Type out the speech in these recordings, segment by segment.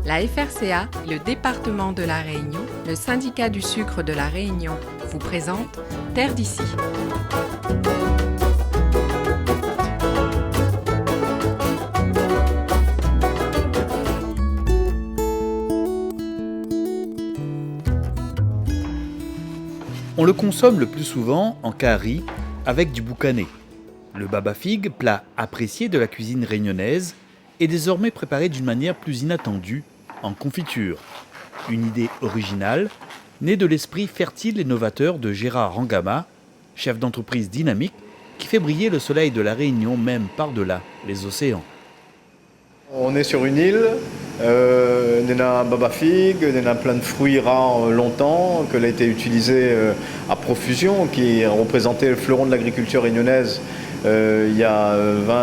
La FRCA, le département de la Réunion, le syndicat du sucre de la Réunion vous présente Terre d'ici. On le consomme le plus souvent en kahari avec du boucané. Le baba fig, plat apprécié de la cuisine réunionnaise, est désormais préparé d'une manière plus inattendue, en confiture. Une idée originale, née de l'esprit fertile et novateur de Gérard Rangama, chef d'entreprise dynamique qui fait briller le soleil de la Réunion même par-delà les océans. On est sur une île, on a un baba fig, on a plein de fruits rares longtemps, que a été utilisé à profusion, qui représentait le fleuron de l'agriculture réunionnaise il y a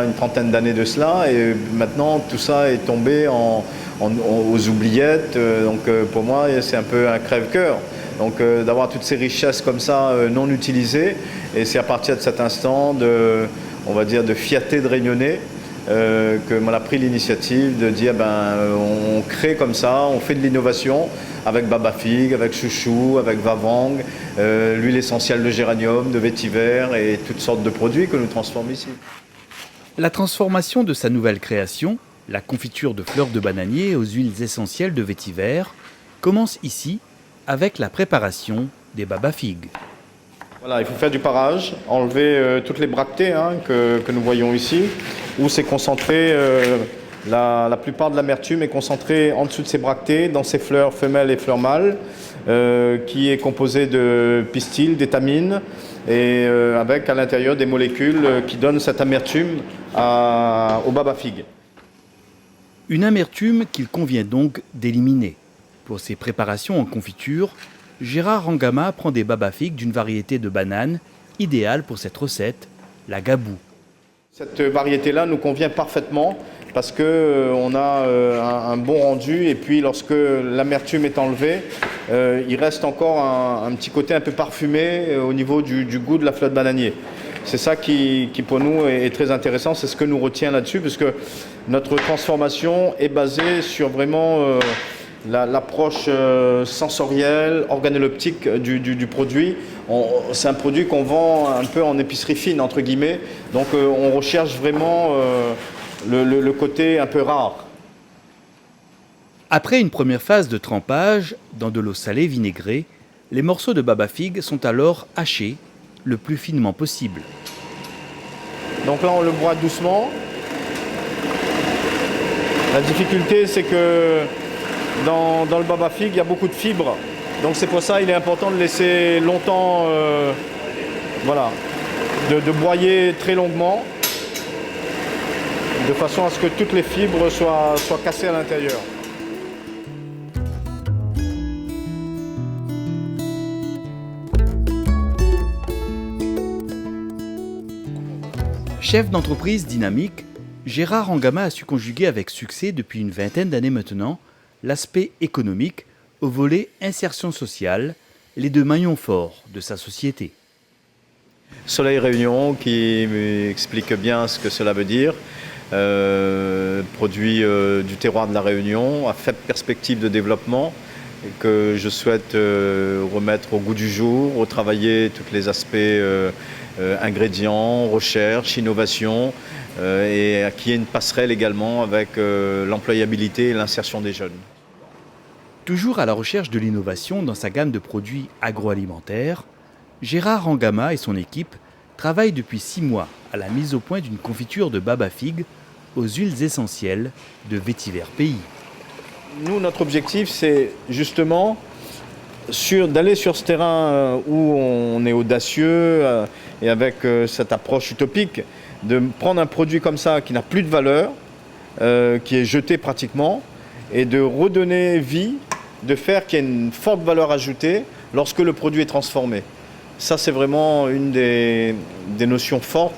une trentaine d'années de cela. Et maintenant, tout ça est tombé aux oubliettes. Donc pour moi, c'est un peu un crève-cœur. Donc d'avoir toutes ces richesses comme ça non utilisées. Et c'est à partir de cet instant on va dire, de fierté de Réunionnais, que m'en a pris l'initiative de dire on crée comme ça, on fait de l'innovation avec baba fig, avec chouchou, avec vavang, l'huile essentielle de géranium, de vétiver et toutes sortes de produits que nous transformons ici. La transformation de sa nouvelle création, la confiture de fleurs de bananier aux huiles essentielles de vétiver, commence ici avec la préparation des baba fig. Voilà, il faut faire du parage, enlever toutes les bractées que nous voyons ici, où c'est concentré, la plupart de l'amertume est concentrée en dessous de ces bractées, dans ces fleurs femelles et fleurs mâles, qui est composée de pistils, d'étamines, et avec à l'intérieur des molécules qui donnent cette amertume au baba fig. Une amertume qu'il convient donc d'éliminer. Pour ces préparations en confiture, Gérard Rangama prend des baba fig d'une variété de bananes idéale pour cette recette, la gabou. Cette variété-là nous convient parfaitement parce qu'on a un bon rendu et puis lorsque l'amertume est enlevée, il reste encore un petit côté un peu parfumé au niveau du goût de la fleur de bananier. C'est ça qui pour nous est très intéressant, c'est ce que nous retient là-dessus parce que notre transformation est basée sur vraiment l'approche sensorielle, organoleptique du produit. C'est un produit qu'on vend un peu en épicerie fine, entre guillemets. Donc on recherche vraiment le côté un peu rare. Après une première phase de trempage dans de l'eau salée vinaigrée, les morceaux de baba fig sont alors hachés le plus finement possible. Donc là on le broie doucement. La difficulté c'est que dans le baba fig, il y a beaucoup de fibres. Donc c'est pour ça qu'il est important de laisser longtemps, de broyer très longuement, de façon à ce que toutes les fibres soient cassées à l'intérieur. Chef d'entreprise dynamique, Gérard Rangama a su conjuguer avec succès depuis une vingtaine d'années maintenant l'aspect économique au volet insertion sociale, les deux maillons forts de sa société. Soleil Réunion qui m'explique bien ce que cela veut dire. Produit du terroir de la Réunion à faible perspective de développement que je souhaite remettre au goût du jour, retravailler tous les aspects ingrédients, recherche, innovation et qui est une passerelle également avec l'employabilité et l'insertion des jeunes. Toujours à la recherche de l'innovation dans sa gamme de produits agroalimentaires, Gérard Rangama et son équipe travaillent depuis 6 mois à la mise au point d'une confiture de baba fig aux huiles essentielles de vétiver pays. Nous, notre objectif, c'est justement d'aller sur ce terrain où on est audacieux et avec cette approche utopique, de prendre un produit comme ça qui n'a plus de valeur, qui est jeté pratiquement, et de redonner vie, de faire qu'il y ait une forte valeur ajoutée lorsque le produit est transformé. Ça, c'est vraiment une des notions fortes,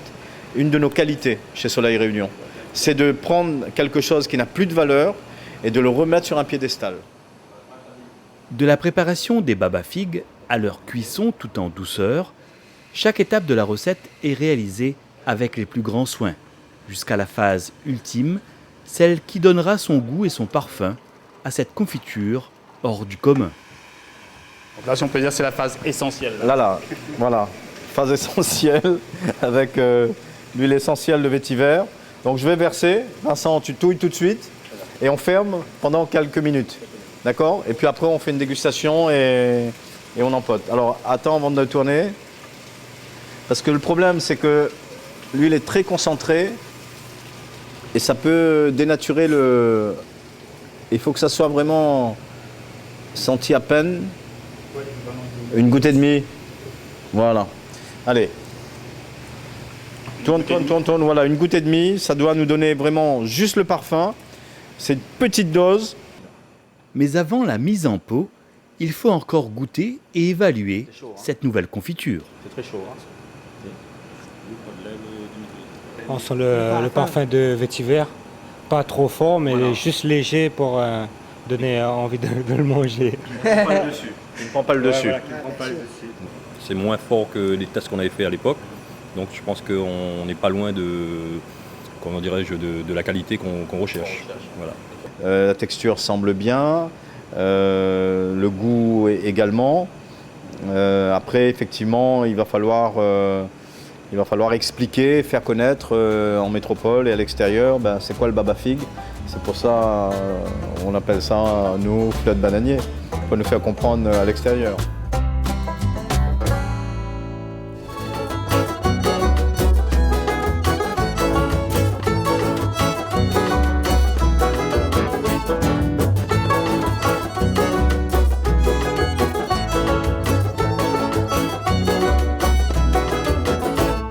une de nos qualités chez Soleil Réunion. C'est de prendre quelque chose qui n'a plus de valeur et de le remettre sur un piédestal. De la préparation des baba fig à leur cuisson tout en douceur, chaque étape de la recette est réalisée avec les plus grands soins, jusqu'à la phase ultime, celle qui donnera son goût et son parfum à cette confiture hors du commun. Donc là, si on peut dire, c'est la phase essentielle. Là, voilà, phase essentielle avec l'huile essentielle de vétiver. Donc je vais verser, Vincent, tu touilles tout de suite et on ferme pendant quelques minutes. D'accord? Et puis après, on fait une dégustation et on empote. Alors attends avant de tourner, parce que le problème, c'est que l'huile est très concentrée et ça peut dénaturer le... Il faut que ça soit vraiment senti à peine. Une goutte et demie. Voilà. Allez. Tourne. Voilà, une goutte et demie. Ça doit nous donner vraiment juste le parfum. C'est une petite dose. Mais avant la mise en pot, il faut encore goûter et évaluer cette nouvelle confiture. C'est très chaud. On sent le parfum de vétiver, pas trop fort, mais juste léger pour donner envie de le manger. Il ne prend pas le dessus. C'est moins fort que les tests qu'on avait fait à l'époque. Donc je pense qu'on n'est pas loin de, comment dirais-je, de la qualité qu'on recherche. Voilà. La texture semble bien, le goût également. Après, effectivement, il va falloir expliquer, faire connaître en métropole et à l'extérieur, c'est quoi le baba figue. C'est pour ça on appelle ça, nous, flotte bananier, pour nous faire comprendre à l'extérieur.